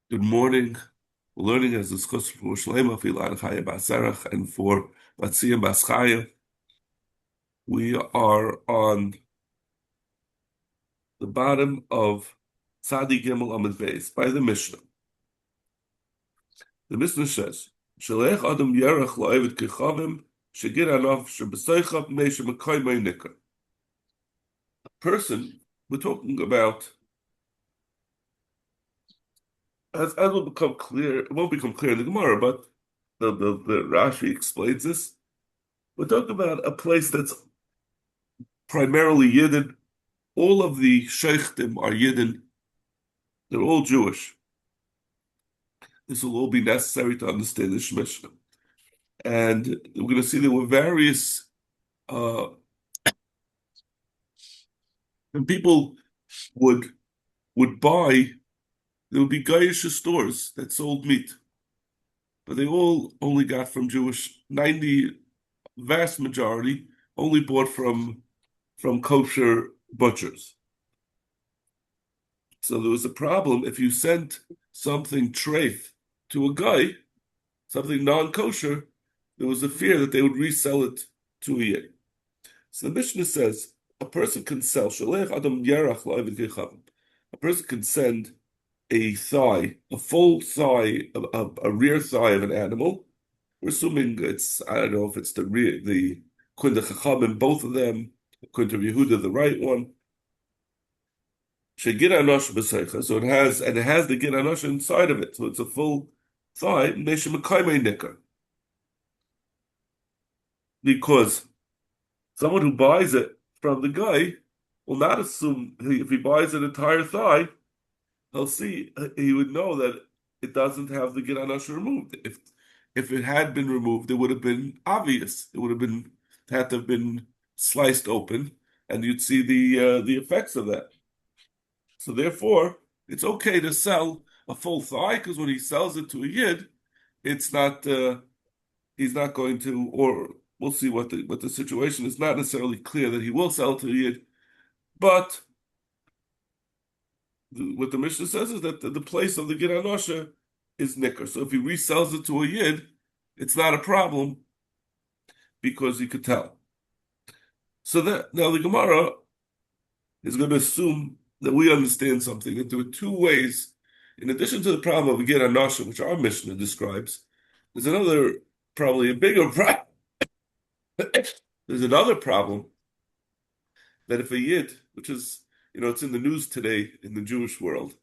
Good morning. We're learning as discussed for Shlema Filan Chaya Basarach and for Batzia Baschaya. We are on the bottom of Tzadi Gimel Amud Beis by the Mishnah. The Mishnah says, "Shalech Adam Yerach La'evet Kechavim Shegir Anof Shebesoichav Meisha Mekoymei Nikar." A person, we're talking about, as will become clear, it won't become clear in the Gemara, but the Rashi explains this. We're talking about a place that's primarily Yidden. All of the sheikhtim are Yidden. They're all Jewish. This will all be necessary to understand this Mishnah. And we're going to see there were various, and people would buy, there would be Gaisha stores that sold meat, but they all only got from Jewish, vast majority only bought from kosher butchers. So there was a problem if you sent something treif to a guy, something non-kosher, there was a fear that they would resell it to a Yid. So the Mishnah says a person can sell a person can send a thigh, a full thigh, a rear thigh of an animal. We're assuming it's, I don't know if it's the Kunder Chachamim, both of them, Kunder Yehuda, the right one. So it has the gid anosh inside of it, so it's a full thigh. Because someone who buys it from the guy will not assume if he buys an entire thigh, he would know that it doesn't have the gid anosh removed. If it had been removed, it would have been obvious. It would have been had to have been sliced open, and you'd see the effects of that. So therefore, it's okay to sell a full thigh because when he sells it to a Yid, it's not he's not going to, or we'll see what the situation is. Not necessarily clear that he will sell it to a Yid, but what the Mishnah says is that the place of the Gid Anosha is Nicker. So if he resells it to a Yid, it's not a problem because he could tell. So that now the Gemara is going to assume that we understand something, that there are two ways, in addition to the problem of Gid Anosha, which our Mishnah describes, there's another, probably a bigger problem. There's another problem that if a Yid, which is, it's in the news today in the Jewish world,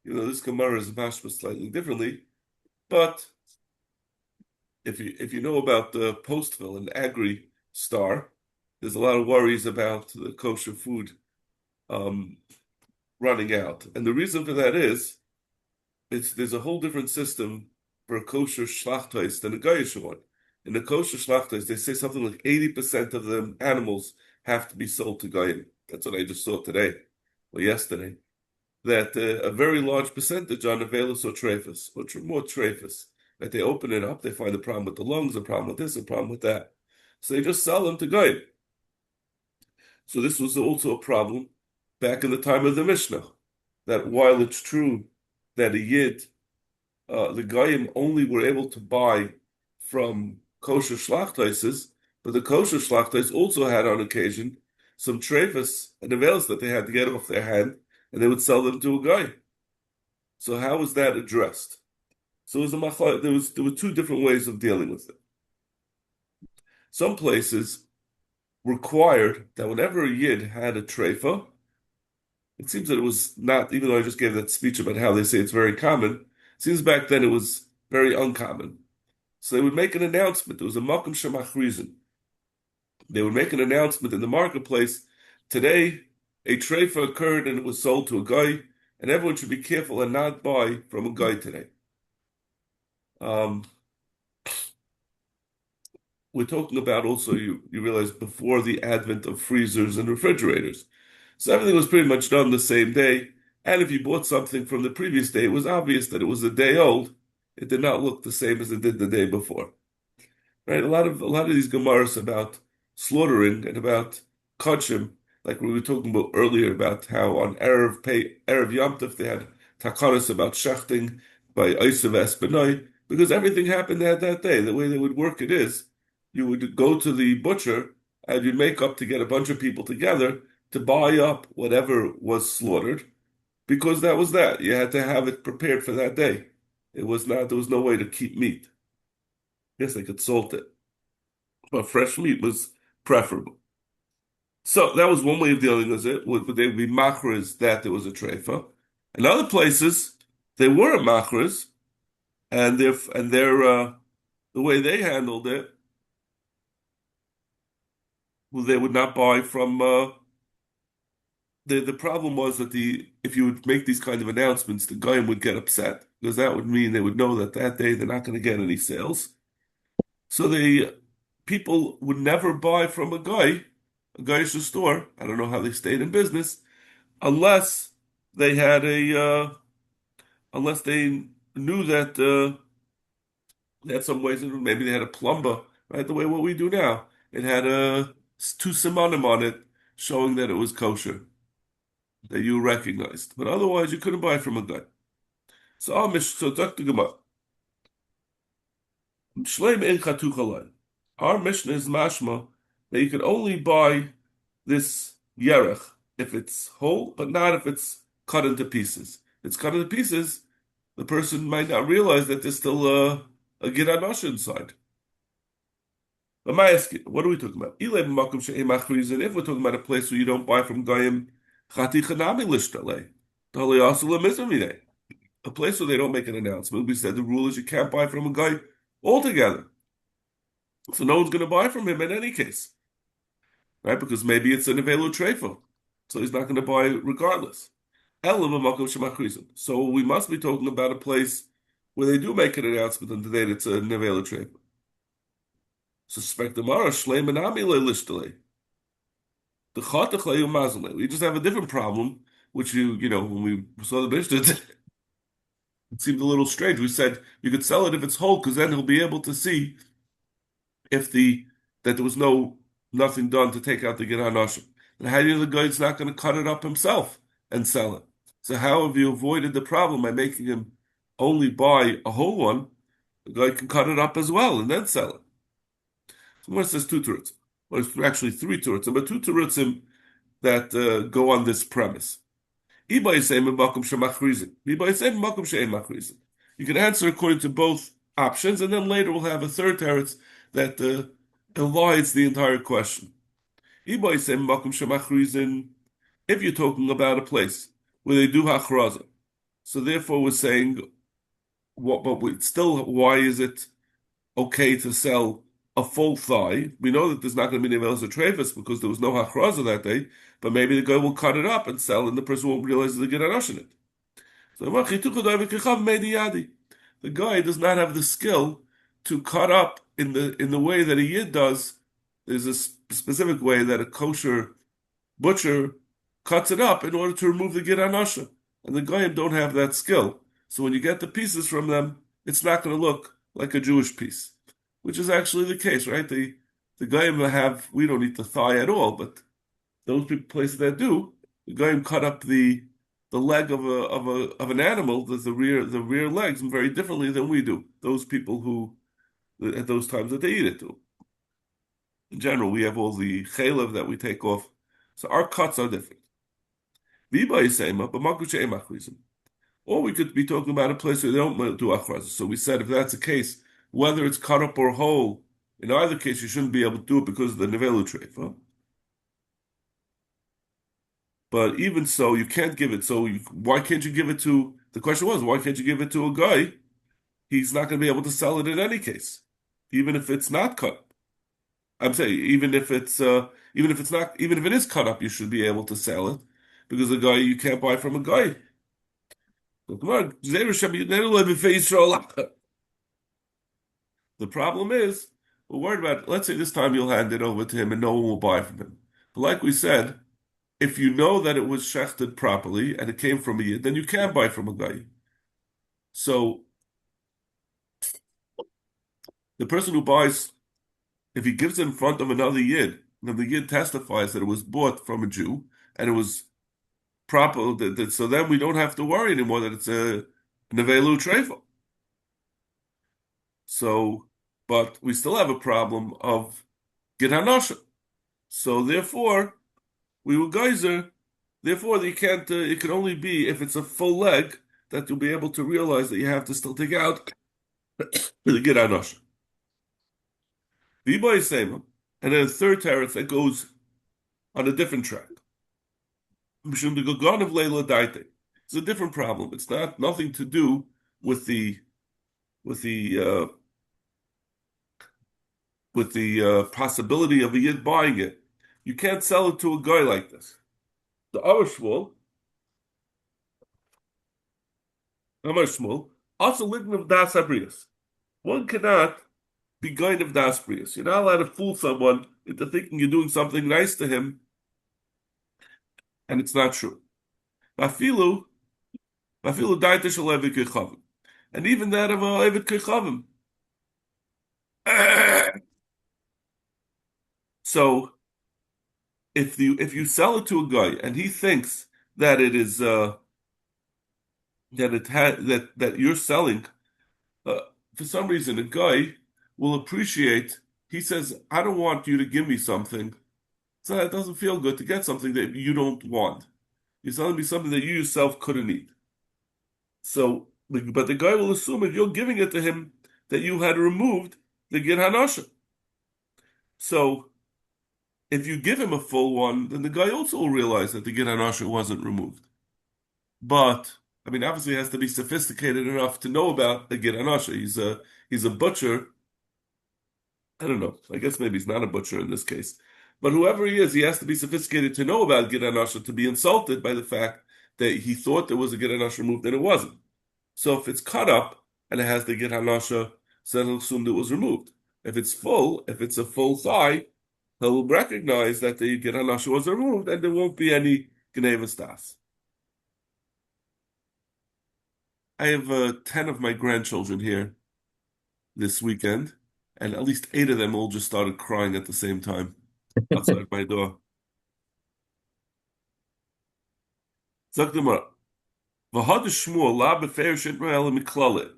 this Gemara is mashma slightly differently, but if you know about the Postville and Agri Star, there's a lot of worries about the kosher food running out. And the reason for that is there's a whole different system for a kosher shlachtais than a gayish one. In the kosher shlachtais, they say something like 80% of the animals have to be sold to gayim. That's what I just saw today or yesterday. That a very large percentage are nevelus or trephus, or more trephus. That they open it up, they find a problem with the lungs, a problem with this, a problem with that. So they just sell them to gayim. So this was also a problem back in the time of the Mishnah, that while it's true that a Yid, the Goyim only were able to buy from kosher shlachtaises, but the kosher shlachtais also had on occasion some trephus and avails that they had to get off their hand, and they would sell them to a guy. So how was that addressed? So it was there were two different ways of dealing with it. Some places required that whenever a Yid had a treifa, it seems that it was not, even though I just gave that speech about how they say it's very common, it seems back then it was very uncommon. So they would make an announcement. There was a makom shemachrizin. They would make an announcement in the marketplace. Today, a treifa occurred and it was sold to a guy, and everyone should be careful and not buy from a guy today. We're talking about also, you realize, before the advent of freezers and refrigerators. So everything was pretty much done the same day. And if you bought something from the previous day, it was obvious that it was a day old. It did not look the same as it did the day before. Right? A lot of these Gemaras about slaughtering and about kachim, like we were talking about earlier, about how on Erev Yom Tov they had takanas about shechting by Isav Espanoi, because everything happened that day. The way they would work it is, you would go to the butcher and you'd make up to get a bunch of people together to buy up whatever was slaughtered, because that was that. You had to have it prepared for that day. It was not, there was no way to keep meat. Yes, they could salt it, but fresh meat was preferable. So that was one way of dealing with it. They would be machras that there was a treifa. In other places, they were machras, and the way they handled it, well, they would not buy from. The problem was that if you would make these kind of announcements, the guy would get upset because that would mean they would know that that day they're not going to get any sales. So the people would never buy from a guy's store. I don't know how they stayed in business unless they had unless they knew that they had some ways. Maybe they had a plumber, right? The way what we do now. It had two simanim on it showing that it was kosher that you recognized, but otherwise you couldn't buy from a guy. So Dr. Gemara, Shleim ein chatuchalai. Our Mishnah is mashma that you can only buy this yerech if it's whole, but not if it's cut into pieces. If it's cut into pieces, the person might not realize that there's still a giranosh inside. But I ask you, what are we talking about? If we're talking about a place where you don't buy from Goyim, a place where they don't make an announcement. We said the rule is you can't buy from a guy altogether. So no one's going to buy from him in any case, right? Because maybe it's an avelu treifel, so he's not going to buy regardless. So we must be talking about a place where they do make an announcement on the day that's an avelu treifel. Suspect the mara shleim and amile lishtale. The chatachlei umazale. We just have a different problem, which when we saw the Mishnah, it seemed a little strange. We said you could sell it if it's whole, because then he'll be able to see if that there was nothing done to take out the Gid HaNashim. And how do you know the guy's not going to cut it up himself and sell it? So how have you avoided the problem by making him only buy a whole one? The guy can cut it up as well and then sell it. So where it says two terutzim, well, it's actually three terutzim, but two terutzim that go on this premise. You can answer according to both options, and then later we'll have a third teretz that elides the entire question. If you're talking about a place where they do hachraza, so therefore we're saying, why is it okay to sell a full thigh? We know that there's not going to be any Nevelas or Trevis because there was no hachraza that day, but maybe the guy will cut it up and sell, and the person won't realize there's a Gerash in it. So the guy does not have the skill to cut up in the way that a yid does. There's a specific way that a kosher butcher cuts it up in order to remove the Gid HaNashim, and the goyim don't have that skill. So when you get the pieces from them, it's not going to look like a Jewish piece, which is actually the case, right? The goyim we don't eat the thigh at all, but those places that do, the goyim cut up the leg of an animal, the rear legs, very differently than we do. Those people who at those times that they eat it too. In general, we have all the chaylev that we take off, so our cuts are different. Or we could be talking about a place where they don't do achrazah. So we said if that's the case, whether it's cut up or whole, in either case you shouldn't be able to do it because of the nevelu treifa. But even so, you can't give it. So why can't you give it to? The question was, why can't you give it to a guy? He's not going to be able to sell it in any case, even if it's not cut. I'm saying even if it is cut up, you should be able to sell it because a guy you can't buy from a guy. So come on, the problem is we're worried about. Let's say this time you'll hand it over to him and no one will buy from him. But like we said, if you know that it was shechted properly and it came from a yid, then you can buy from a guy. So the person who buys, if he gives it in front of another yid, then the yid testifies that it was bought from a Jew and it was proper. So then we don't have to worry anymore that it's a nevelu treifel. So, but we still have a problem of get hanosha. So therefore, we will geyser. Therefore, you can't. It can only be if it's a full leg that you'll be able to realize that you have to still take out the get hanosha. The Iboy is same, and then a third teretz that goes on a different track. It's a different problem. It's not nothing to do with the with the uh, possibility of a yid buying it. You can't sell it to a guy like this. The Amar Shmuel, also lign of das abrius. One cannot be guide of das abrius. You're not allowed to fool someone into thinking you're doing something nice to him, and it's not true. Mafilu, mafilu daita shel eved kechavim, and even that of a eved kechavim. So if you sell it to a guy and he thinks that it is that you're selling uh, for some reason a guy will appreciate. He says, "I don't want you to give me something." So it doesn't feel good to get something that you don't want. You're selling me something that you yourself couldn't eat. So, but the guy will assume if you're giving it to him that you had removed the gid hanasha. So if you give him a full one, then the guy also will realize that the gid hanasha wasn't removed. But I mean, obviously, he has to be sophisticated enough to know about the gid hanasha. He's a butcher. I don't know. I guess maybe he's not a butcher in this case. But whoever he is, he has to be sophisticated to know about gid hanasha, to be insulted by the fact that he thought there was a gid hanasha removed and it wasn't. So if it's cut up and it has the gid hanasha, so he'll assume that it was removed. If it's full, if it's a full thigh, he'll recognize that the gid hanasha was removed and there won't be any gnevas das. I have 10 of my grandchildren here this weekend, and at least 8 of them all just started crying at the same time outside my door. Zok the Gemara, "V'had Shmuel la b'feir shitmael miklalit."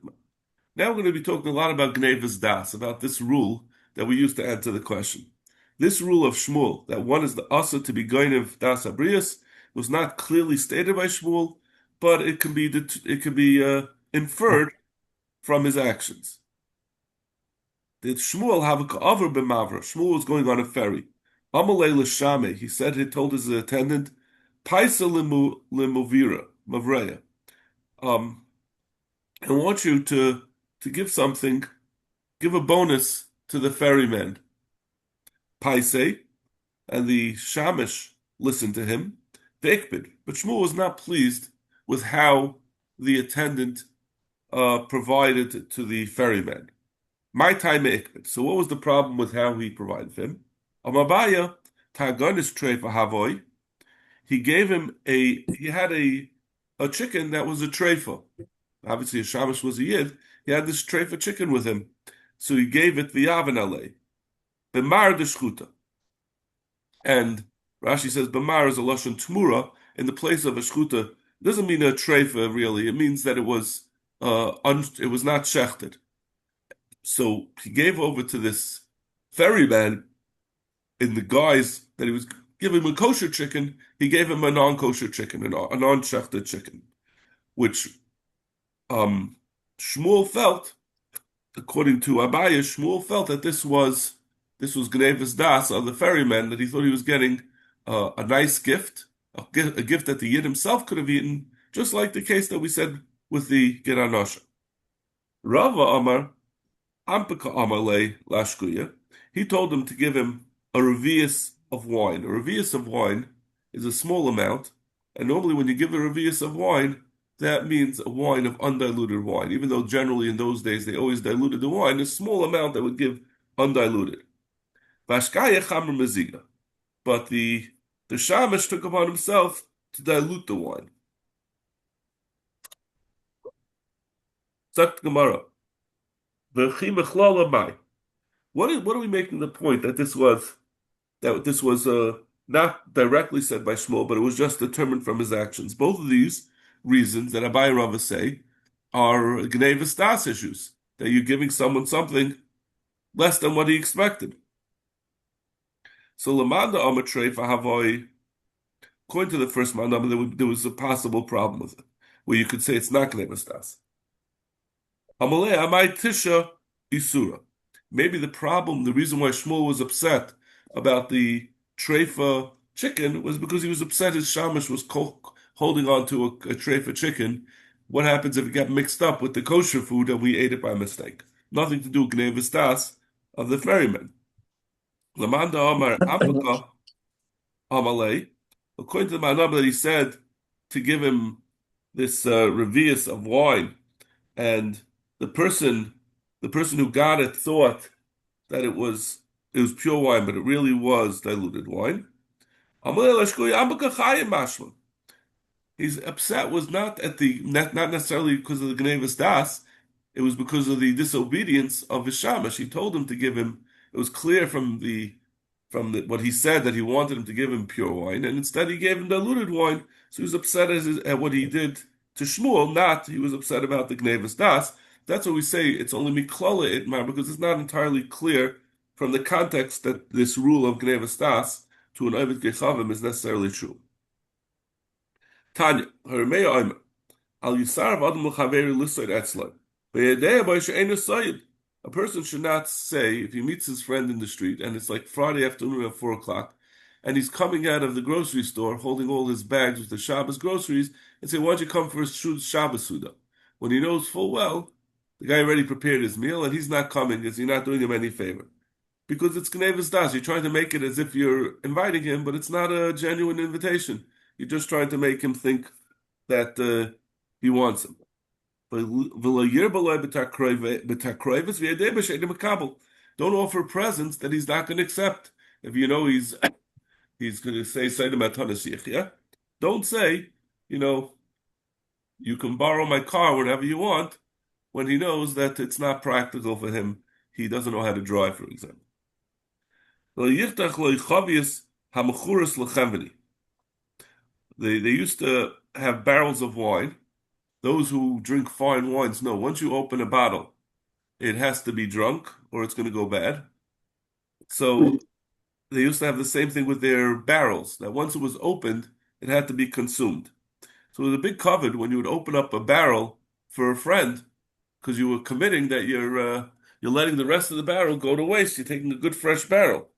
Now we're going to be talking a lot about gnevas das, about this rule that we used to answer the question. This rule of Shmuel, that one is the asa to be gnev das abrius, was not clearly stated by Shmuel, but it can be inferred from his actions. Did Shmuel have a ka'aver b'mavra? Shmuel was going on a ferry. Amalei l'shame. He said he told his attendant, "Paisa limuvira mavreya." I want you to give something, give a bonus to the ferryman. Paise, and the shamish listened to him. Veikbid, but Shmuel was not pleased with how the attendant provided to the ferryman. My time ikbid. So what was the problem with how he provided him? Amabaya taganis treifa havoy. He gave him he had a chicken that was a treifa. Obviously, a shamish was a yid. He had this treifa chicken with him, so he gave it v'yaven alei b'mar deshchuta. And Rashi says b'mar is a lashon tmura in the place of a shchuta. It doesn't mean a treifa really. It means that it was not shechted. So he gave over to this ferryman in the guise that he was giving him a kosher chicken. He gave him a non-kosher chicken, a non-shechted chicken, which Shmuel felt, according to Abaya, Shmuel felt that this was gnevas das of the ferryman, that he thought he was getting a nice gift, a gift that the yid himself could have eaten, just like the case that we said with the Gid Hanosha. Rava Amar, Ampika Amalei Lashkuya, he told him to give him a revius of wine. A revius of wine is a small amount, and normally when you give a revius of wine, that means a wine of undiluted wine. Even though generally in those days they always diluted the wine, a small amount that would give undiluted. Vashkaya Chamr Meziga. But the Shamish took upon himself to dilute the wine. Zakt Gemara. What are we making the point that this was not directly said by Shmuel, but it was just determined from his actions. Both of these reasons that Abai and Rava say are Gnei Vistas issues, that you're giving someone something less than what he expected. So Lamanda Amatrei for Havoi, according to the first Mandam, there was a possible problem with it, where you could say it's not Gnei Vistas. Amalei Amai Tisha Isura. Maybe the problem, the reason why Shmuel was upset about the treifa chicken was because he was upset his shamash was holding on to a treifa chicken. What happens if it got mixed up with the kosher food and we ate it by mistake? Nothing to do with Gnei Vistas of the ferryman. Lamanda Amar Apaka Amalei. According to the Manab that he said to give him this revius of wine, and the person who got it thought that it was pure wine, but it really was diluted wine. His upset was not not necessarily because of the Gnevas Das, it was because of the disobedience of his shamash. He told him to give him. It was clear from what he said that he wanted him to give him pure wine, and instead he gave him diluted wine. So he was upset at what he did to Shmuel. Not he was upset about the Gnevas Das. That's what we say. It's only miklala itmar because it's not entirely clear from the context that this rule of Gnevas Das to an Ovid Gechavim is necessarily true. Tanya, Hermeya Omer, Al Yisarav Adam L'Chaveri L'Soyd Etzloi. A person should not say, if he meets his friend in the street, and it's like Friday afternoon at 4 o'clock, and he's coming out of the grocery store holding all his bags with the Shabbos groceries, and say, why don't you come for a Shabbos Suda? When he knows full well, the guy already prepared his meal, and he's not coming because you're not doing him any favor. Because it's Gnevis Das. You're trying to make it as if you're inviting him, but it's not a genuine invitation. You're just trying to make him think that he wants him. Don't offer presents that he's not going to accept. If you know he's going to say yeah? Don't say, you can borrow my car whenever you want, when he knows that it's not practical for him. He doesn't know how to drive, for example. They used to have barrels of wine. Those who drink fine wines know once you open a bottle, it has to be drunk or it's going to go bad. So they used to have the same thing with their barrels, that once it was opened, it had to be consumed. So it was a big covet when you would open up a barrel for a friend, because you were committing that you're letting the rest of the barrel go to waste. You're taking a good fresh barrel.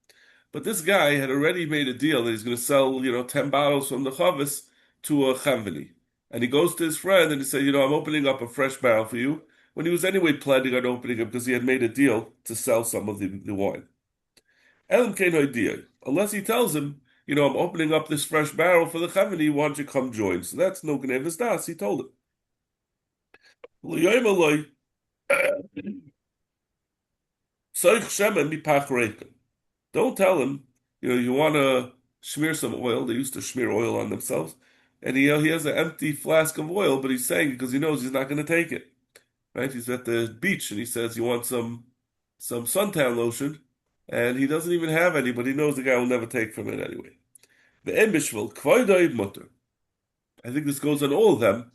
But this guy had already made a deal that he's going to sell, 10 bottles from the chavis to a chavini. And he goes to his friend and he said, I'm opening up a fresh barrel for you, when he was anyway planning on opening it because he had made a deal to sell some of the wine. Elam can't idea. Unless he tells him, I'm opening up this fresh barrel for the chavini, why don't you come join? So that's no Gnevis Das, he told him. Don't tell him, you want to smear some oil. They used to smear oil on themselves. And he has an empty flask of oil, but he's saying it because he knows he's not going to take it. Right? He's at the beach and he says, you want some suntan lotion? And he doesn't even have any, but he knows the guy will never take from it anyway. The Embishvil, Kvoidoi Mutter. I think this goes on all of them.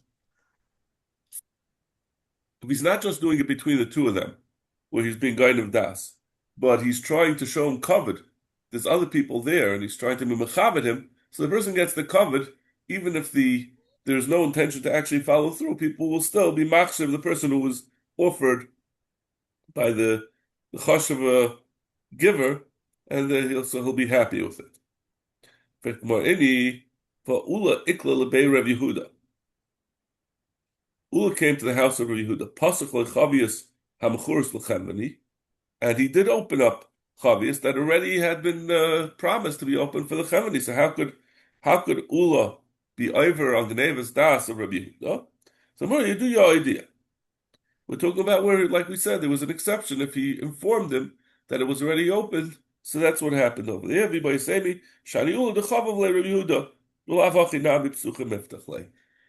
If he's not just doing it between the two of them, where he's being guided of das, but he's trying to show him covered. There's other people there, and he's trying to be mechavet him, so the person gets the covered, even if there's no intention to actually follow through. People will still be machshav the person who was offered by the chashav giver, and he'll be happy with it. Ula came to the house of Rav Yehuda. Pasuk lechavius hamchuris l'chemani, and he did open up chavius that already had been promised to be open for the chemani. So how could Ula be over on the Gnevas Das of Rav Yehuda? So more, you do your idea. We're talking about where, like we said, there was an exception if he informed him that it was already opened. So that's what happened over there. Everybody say me, Shani Ula the chavav le Rav Yehuda.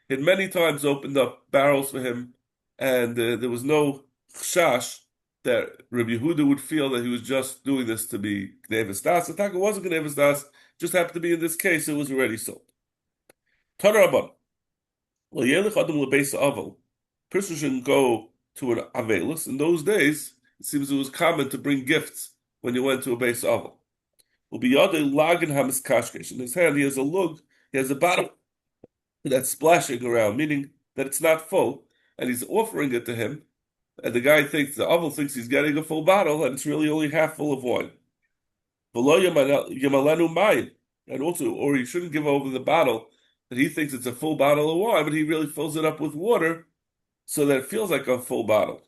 He had many times opened up barrels for him, and there was no chash that Rabbi Yehuda would feel that he was just doing this to be Gnevis Das. The Taka wasn't Gnevis Das. Just happened to be in this case, it was already sold. Tanarabban. Well, Yelich Adam Lebeis Avel. Person shouldn't go to an Avelus. In those days, it seems it was common to bring gifts when you went to a Beis Avel. Will be Yade Lagan Hamas Kashkesh. In his hand, he has a lug, he has a bottle that's splashing around, meaning that it's not full, and he's offering it to him. And the guy thinks, the Avel thinks he's getting a full bottle, and it's really only half full of wine. Yamalenu Mayim. And also, or he shouldn't give over the bottle that he thinks it's a full bottle of wine, but he really fills it up with water so that it feels like a full bottle.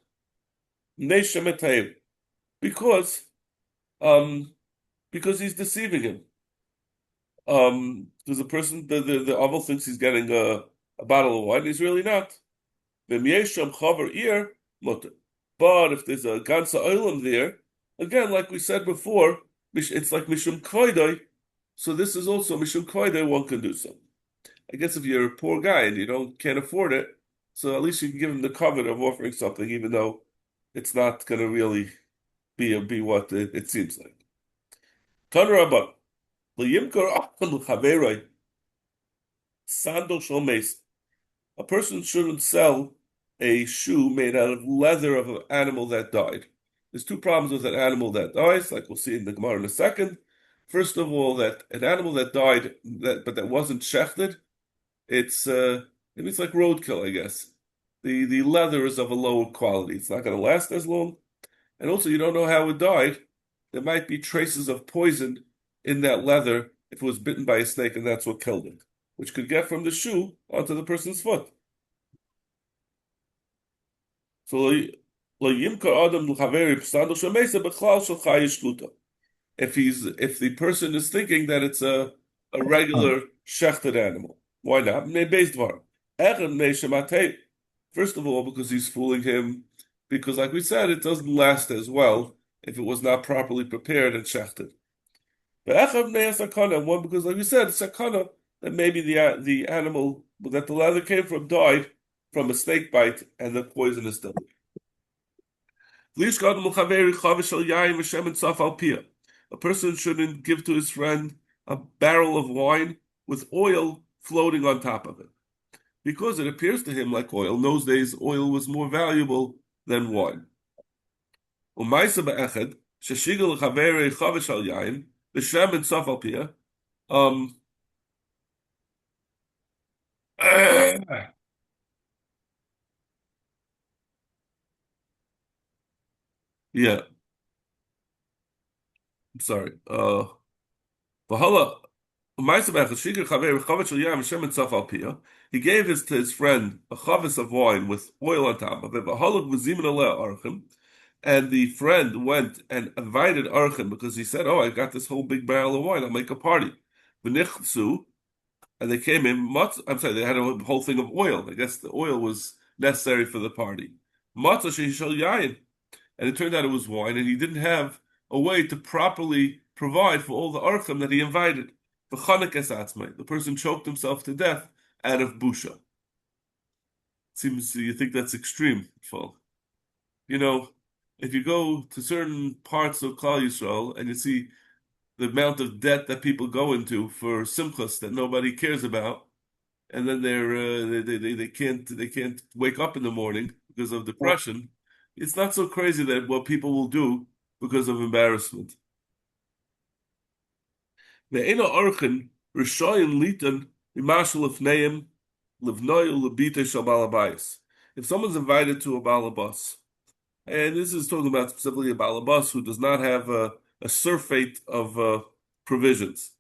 Because um because he's deceiving him. There's a person the Avel thinks he's getting a bottle of wine, he's really not. But if there's a ganza oilam there, again, like we said before, it's like mishum koidai. So this is also mishum koidai, one can do so. I guess if you're a poor guy and you can't afford it, so at least you can give him the covet of offering something, even though it's not going to really be what it seems like. Tanarabban, l'yimkar achon l'chaveroi, sandal shel meis. A person shouldn't sell a shoe made out of leather of an animal that died. There's two problems with an animal that dies, like we'll see in the Gemara in a second. First of all, that an animal that died, but that wasn't shechted, maybe it's like roadkill, I guess. The leather is of a lower quality. It's not going to last as long. And also, you don't know how it died. There might be traces of poison in that leather if it was bitten by a snake and that's what killed it, which could get from the shoe onto the person's foot. So, if the person is thinking that it's a regular shechted animal, why not? First of all, because he's fooling him, because like we said, it doesn't last as well if it was not properly prepared and shechted. One, because like we said, sakana, that maybe the animal that the leather came from died from a snake bite and the poison is still. A person shouldn't give to his friend a barrel of wine with oil floating on top of it, because it appears to him like oil. In those days, oil was more valuable than wine. Yeah, I'm sorry. He gave to his friend a chavis of wine with oil on top of it. And the friend went and invited Archim because he said, "Oh, I got this whole big barrel of wine. I'll make a party." And they came in. I'm sorry, they had a whole thing of oil. I guess the oil was necessary for the party. And it turned out it was wine, and he didn't have a way to properly provide for all the archim that he invited. The person choked himself to death out of busha. Seems you think that's extreme, Paul. If you go to certain parts of Klal Yisrael and you see the amount of debt that people go into for simchas that nobody cares about, and then they can't wake up in the morning because of depression. It's not so crazy that what people will do because of embarrassment. If someone's invited to a balabas, and this is talking about specifically a balabas who does not have a surfeit of provisions,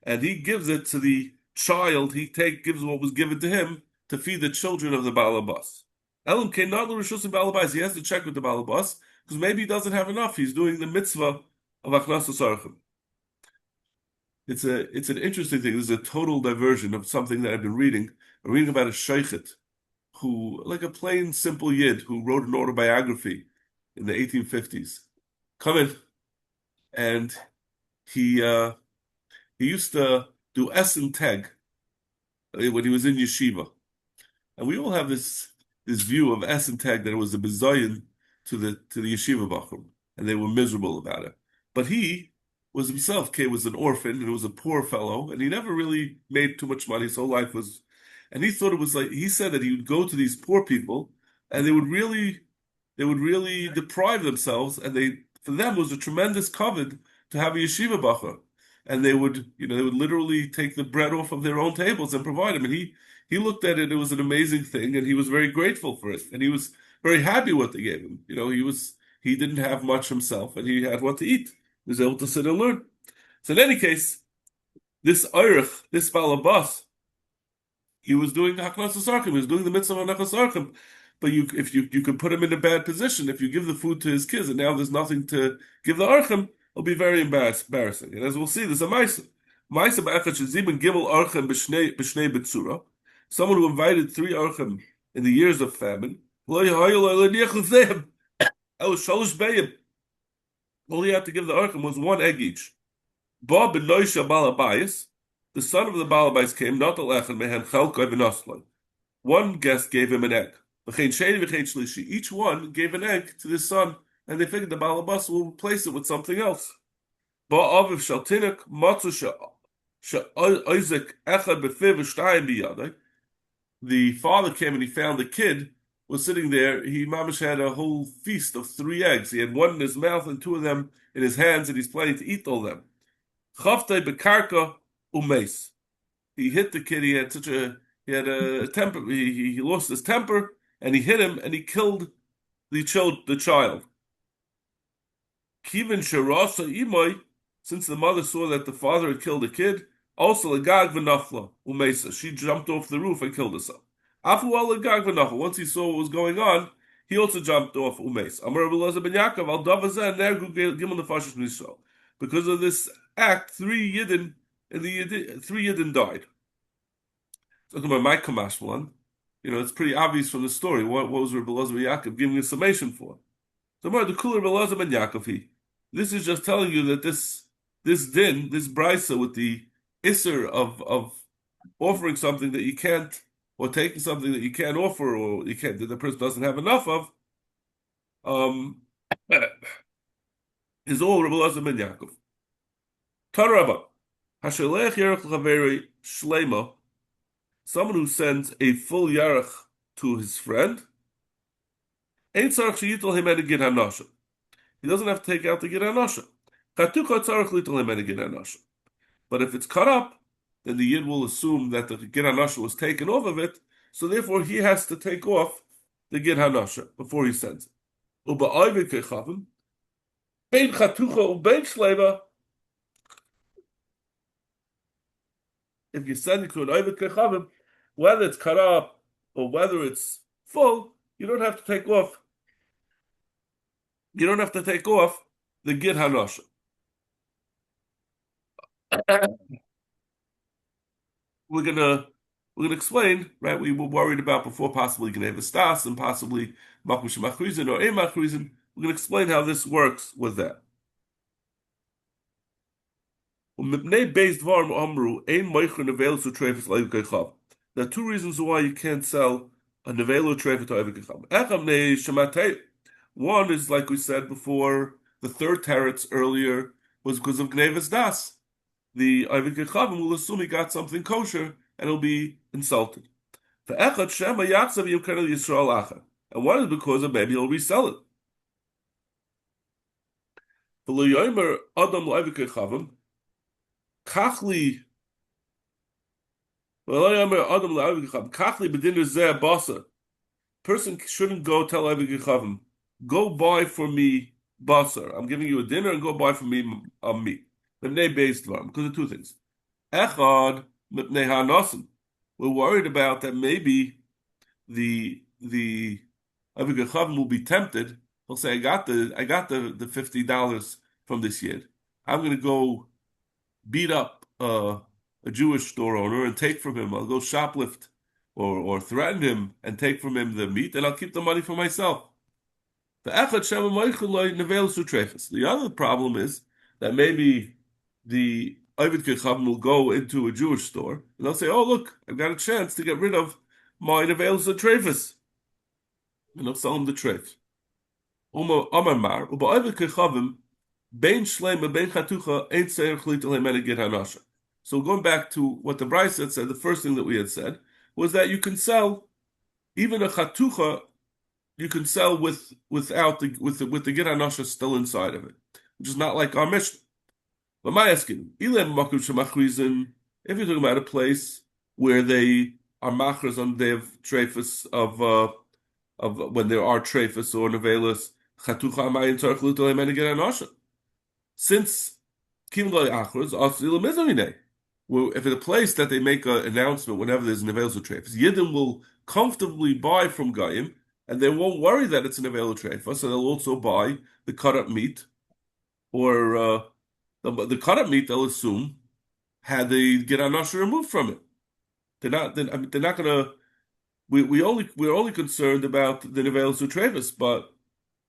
and he gives it to the child, gives what was given to him to feed the children of the balabas. Elam came not l'rishus and balabas. He has to check with the balabas because maybe he doesn't have enough. He's doing the mitzvah of achnasas archim. It's an interesting thing. This is a total diversion of something that I've been reading. I'm reading about a sheikhet who, like a plain, simple yid, who wrote an autobiography in the 1850s. Come in, and he used to do Essen Teg when he was in yeshiva, and we all have this view of Essen Teg that it was a bizayin to the yeshiva bachur, and they were miserable about it. But he was himself, Kay was an orphan and was a poor fellow, and he never really made too much money. His whole life was, and he thought it was like he said that he would go to these poor people, and they would really deprive themselves, and for them it was a tremendous covet to have a yeshiva bacher, and they would literally take the bread off of their own tables and provide them. And he looked at it; it was an amazing thing, and he was very grateful for it, and he was very happy what they gave him. He didn't have much himself, and he had what to eat. He was able to sit and learn. So in any case, this Eirich, this Balabas, he was doing Haknas Sarkim, he was doing the mitzvah of Haknas Sarkim. But if you could put him in a bad position, if you give the food to his kids and now there's nothing to give the Archim, it'll be very embarrassing. And as we'll see, there's a Maisa. Maisa ba'echad shezibin gimel Archim b'shnei betzura. Someone who invited 3 Archim in the years of famine. Lo yahayu lo yaniach l'fneim. El shalosh beyim. All he had to give the Archim was 1 egg each. Ba b'noisha balabayis. The son of the balabais came, not the lechem mehen chelkoi v'nosloi. One guest gave him an egg. Each one gave an egg to the son, and they figured the balabas will replace it with something else. The father came and he found the kid was sitting there. He mamish had a whole feast of 3 eggs. He had 1 in his mouth and 2 of them in his hands, and he's planning to eat all them. Chavtei bekarka umeis. He hit the kid. He had a temper. He lost his temper, and he hit him, and he killed the child. Kivin sherasa imoi, since the mother saw that the father had killed the kid, also legag v'nafla umesa. She jumped off the roof and killed herself. Afu al legag v'nafla. Once he saw what was going on, he also jumped off umesa. Amar Rabbi Elazar ben Yaakov al davazeh nergu gimel nefashos nisrael. Because of this act, 3 Yidden died. Talking about my Kamashmalan, it's pretty obvious from the story. What was Rabbi Elazar ben Yaakov giving a summation for? So the cooler Rabbi Elazar ben Yaakov, this is just telling you that this din, this brisa with the isser of offering something that you can't, or taking something that you can't offer, or you can't, that the person doesn't have enough of, is all Rabbi Elazar ben Yaakov. Tarabah, Hashalech Yerach L'Chaveri Shlema. Someone who sends a full yarach to his friend, he doesn't have to take out the gid hanasha. But if it's cut up, then the yid will assume that the gid hanasha was taken off of it, so therefore he has to take off the gid hanasha before he sends it. If you send it to an Ovid Kechavim, whether it's cut up or whether it's full, you don't have to take off. You don't have to take off the Gid Hanosha. We're gonna explain, right? We were worried about before possibly Gneva Stas and possibly Makush Machrizin or A Machrizin. We're gonna explain how this works with that. There are 2 reasons why you can't sell a nevelo trefa to Ovid Kechavim. One is, like we said before, the 3rd teretz earlier was because of Gnevas Das. The Ovid Kechavim will assume he got something kosher and he'll be insulted. And one is because of maybe he'll resell it. Kachli person shouldn't go tell Ovid Kechavim, go buy for me basar. I'm giving you a dinner and go buy for me meat. Because of 2 things. Echad mipnei hanosim. We're worried about that maybe the Ovid Kechavim will be tempted. He'll say, I got the $50 from this yid. I'm going to go beat up a Jewish store owner and take from him. I'll go shoplift or threaten him and take from him the meat, and I'll keep the money for myself. The other problem is that maybe the Ovid Kechavim will go into a Jewish store and they'll say, oh, look, I've got a chance to get rid of my nevelos u'trefus. And they'll sell him the treif. Bein shleima bein chatucha ain't seir chlit lemen get hanasha. So going back to what the Bryce had said, the first thing that we had said was that you can sell even a chatucha. You can sell without the get hanasha still inside of it, which is not like our Mishnah. But my asking, if you're talking about a place where they are machers on dev trefus of when there are trefus or nevelas, chatucha amayin tzarich luto lemen get hanasha. Since Kim Loy Achros, well, if it's a place that they make an announcement whenever there's an available treif, Yidden will comfortably buy from Goyim, and they won't worry that it's an available treif, so they'll also buy the cut up meat, or the cut up meat. They'll assume had they get anasha removed from it. They're not gonna. We're only concerned about the nevel sutrevis, but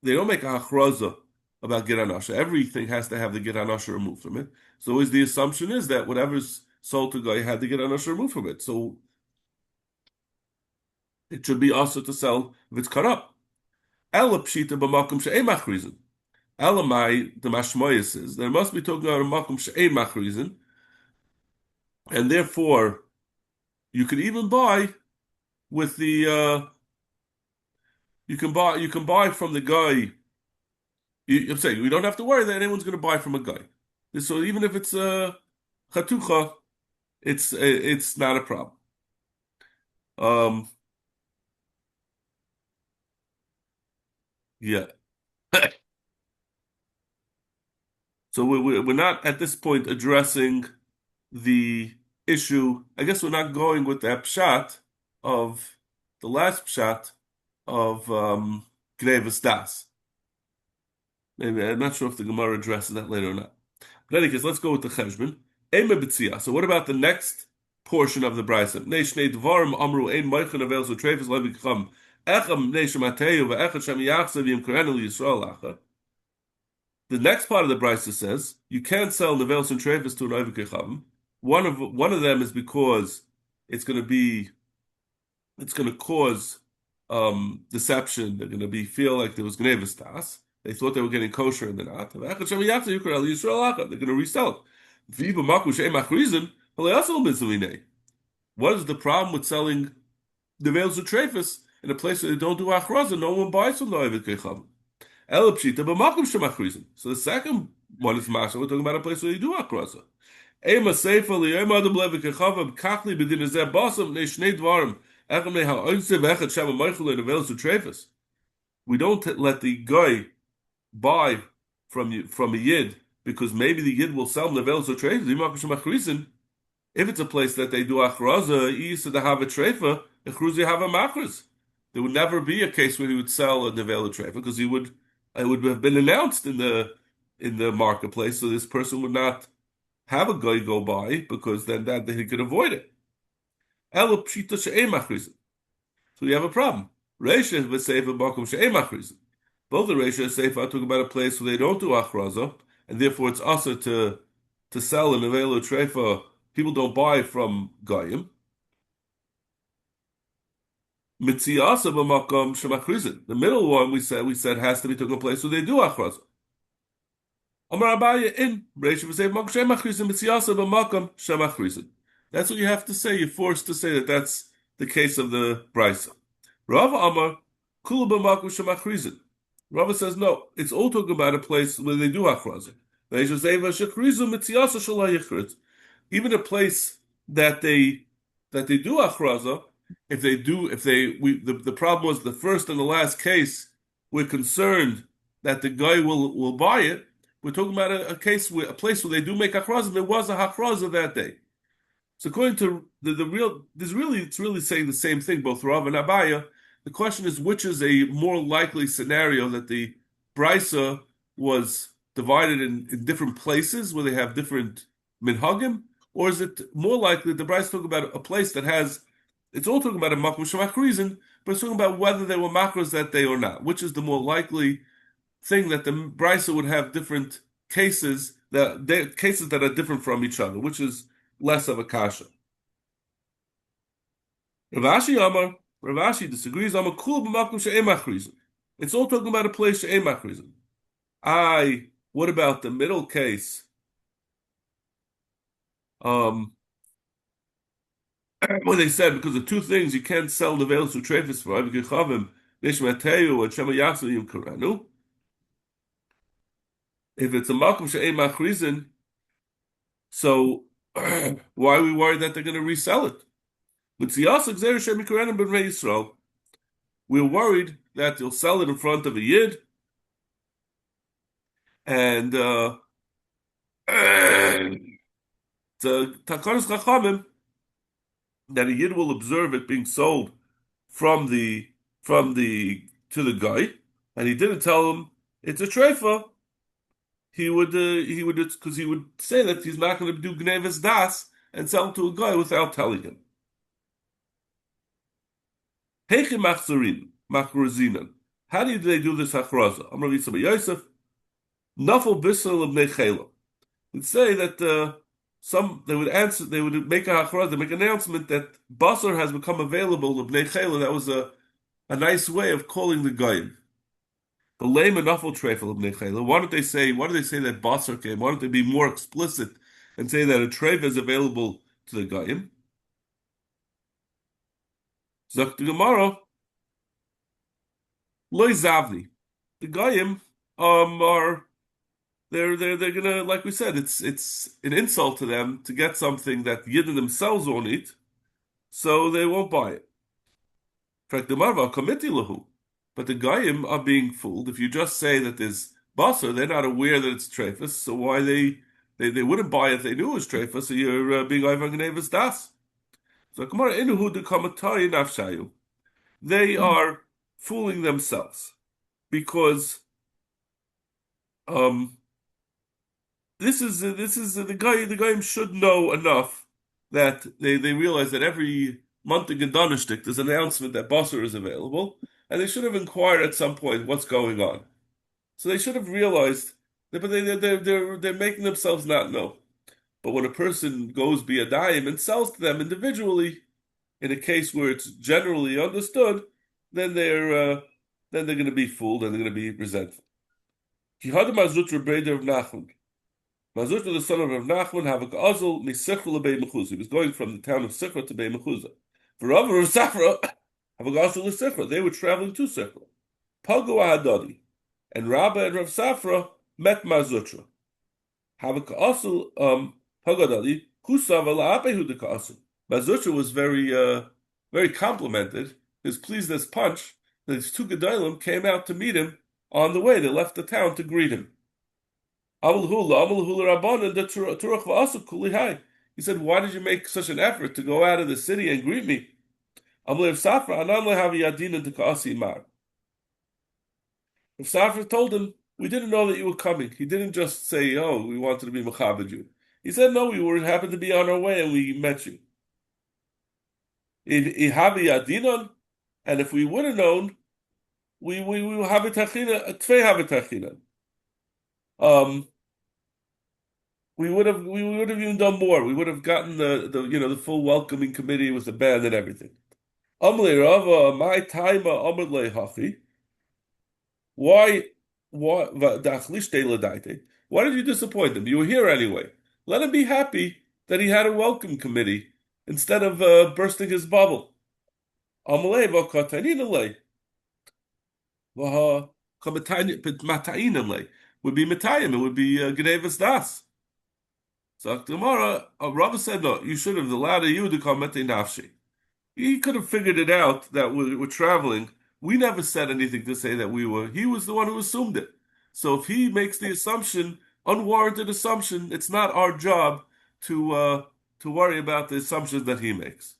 they don't make a hachraza about Giranasha. Everything has to have the Giranasha removed from it. So always the assumption is that whatever's sold to guy had the Giranasha removed from it. So it should be also to sell if it's cut up. Ela pshita b'makom she'ei machrizin. Elamai, the mashmoyas is, there must be talking about a makom she'ei machrizin, and therefore you could even buy with the you can buy from the guy. I'm saying we don't have to worry that anyone's going to buy from a guy. So even if it's a chatucha, it's not a problem. Yeah. So we're not at this point addressing the issue. I guess we're not going with that pshat of the last pshat of Gnevis Das. Maybe I'm not sure if the Gemara addresses that later or not. But in any case, let's go with the cheshbon. Ema b'tzia. So what about the next portion of the brayso? Nei shnei dvarim amru ein moichin avel so treifus levi kacham echam nei shemateu ve'echad shem yachsev yim korenu Yisrael acha. The next part of the brayso says you can't sell nevel and treifus to an oivik kechavim. One of them is because it's going to cause deception. They're going to feel like there was gnevis das. They thought they were getting kosher and they're not. They're going to resell it. What is the problem with selling the veils of trefus in a place where they don't do achraza? No one buys from the oivik kechavim. So the second one is masha. We're talking about a place where you do achraza. We don't let the guy buy from a yid because maybe the yid will sell him the veils or trefus. If it's a place that they do achraza, he used to have a trefa, a chruzi have a machras. There would never be a case where he would sell a nevel trefa because it would have been announced in the marketplace, so this person would not have a guy go by because then that he could avoid it. So you have a problem. Reisha v'seifa bakum she'ei machrizin. Both the Reisha and Seifa are talking about a place where they don't do achraza, and therefore it's also to sell an avelo treifa. People don't buy from Goyim. Mitziyasa b'makom shemachrizin. The middle one we said has to be taking a place where they do achraza. Amar Abaye in Reisha v'seifa bakum shemachrizin mitziyasa b'makom shemachrizin. That's what you have to say. You're forced to say that that's the case of the Brisa. Rava Amar kula b'makom shemachrizin. Rava says no. It's all talking about a place where they do achraza. Reisha v'seifa shechrizin mitziyasa shalai yichritz. Even a place that they do achraza, the problem was the first and the last case, we're concerned that the guy will buy it. We're talking about a place where they do make achraza. There was a achraza that day. So according to it's really saying the same thing, both Rav and Abaya. The question is which is a more likely scenario, that the brisa was divided in different places where they have different minhagim, or is it more likely that the brisa talking about a place that has? It's all talking about a makom shemachrizin, but it's talking about whether they were makros that day or not. Which is the more likely thing, that the brisa would have different cases that are different from each other, which is less of a kasha. Rav Ashi disagrees. It's all talking about a place she'ei machrizin. What about the middle case? Um, when they said because of two things you can't sell the veils to trefus for Avigichavim, Nishmateu and Shema Yachzu Yim Karanu. If it's a Malkum She'ei Machrizin, so why are we worried that they're going to resell it? With Siyasa Gzer Shem Karanim B'nei Yisrael, we're worried that they'll sell it in front of a Yid, and the Takanas Chachamim that a Yid will observe it being sold from the to the guy, and he didn't tell him it's a treifa. He would because he would say that he's not going to do Gnevis Das and sell it to a guy without telling him. Heichi machrozinan. How do they do this hachraza? I'm Rabbi Yosef. Nafal bisel of nechela. Would say that they would make a hachraza, make an announcement that basar has become available of nechela. That was a nice way of calling the goyim. The lame and awful treifel of nechela. Why don't they say that basar came? Why don't they be more explicit and say that a treif is available to the goyim? Zok the Gemara. Loy zavni. The goyim are they're gonna, like we said, it's an insult to them to get something that Yidden themselves won't eat, so they won't buy it. In fact, the marva committee lahu. But the goyim are being fooled. If you just say that there's basar, they're not aware that it's treifus, so why they wouldn't buy it if they knew it was treifus, so you're being Ivan Gnevis Das. So Gemara inuhu de kamatari nafshayu. They are fooling themselves because this is the goyim should know enough that they realize that every month in Gedanishtik there's an announcement that basar is available. And they should have inquired at some point what's going on. So they should have realized that, but they're making themselves not know. But when a person goes biyadayim and sells to them individually, in a case where it's generally understood, then they're going to be fooled and they're going to be resentful. Kihad Mazutra Breder of Nachman. Mazutra, the son of Rav Nachman, have a gazul misichra lebei mechuzah. He was going from the town of Sichra to Bei Mechuzah. For Rav Safra. They were traveling to Sichra. Pagu Ahadadi. And Rabba and Rav Safra met Mazutra. Havaka also Pagadadi, Kusav Alaabehu de Kasu. Mazutra was very complimented. He was pleased as punch that his two Gedalim came out to meet him on the way. They left the town to greet him. He said, why did you make such an effort to go out of the city and greet me? Rav Safra told him, we didn't know that you were coming. He didn't just say, oh, we wanted to be Mechabed you. He said, no, we happened to be on our way and we met you. And if we would have known, we have a tachina. We would have even done more. We would have gotten the full welcoming committee with the band and everything. My time why did you disappoint him? You were here anyway. Let him be happy that he had a welcome committee instead of bursting his bubble. Would be Matayim, it would be Gnevas Das. So Gemara, Rabbi said, no, you should have allowed you to come at nafshi. He could have figured it out that we're traveling. We never said anything to say that we were. He was the one who assumed it. So if he makes the assumption, unwarranted assumption, it's not our job to worry about the assumptions that he makes.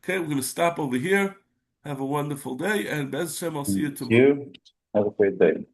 Okay, we're going to stop over here. Have a wonderful day, and Bez Hashem, I'll see you tomorrow. Thank you. Have a great day.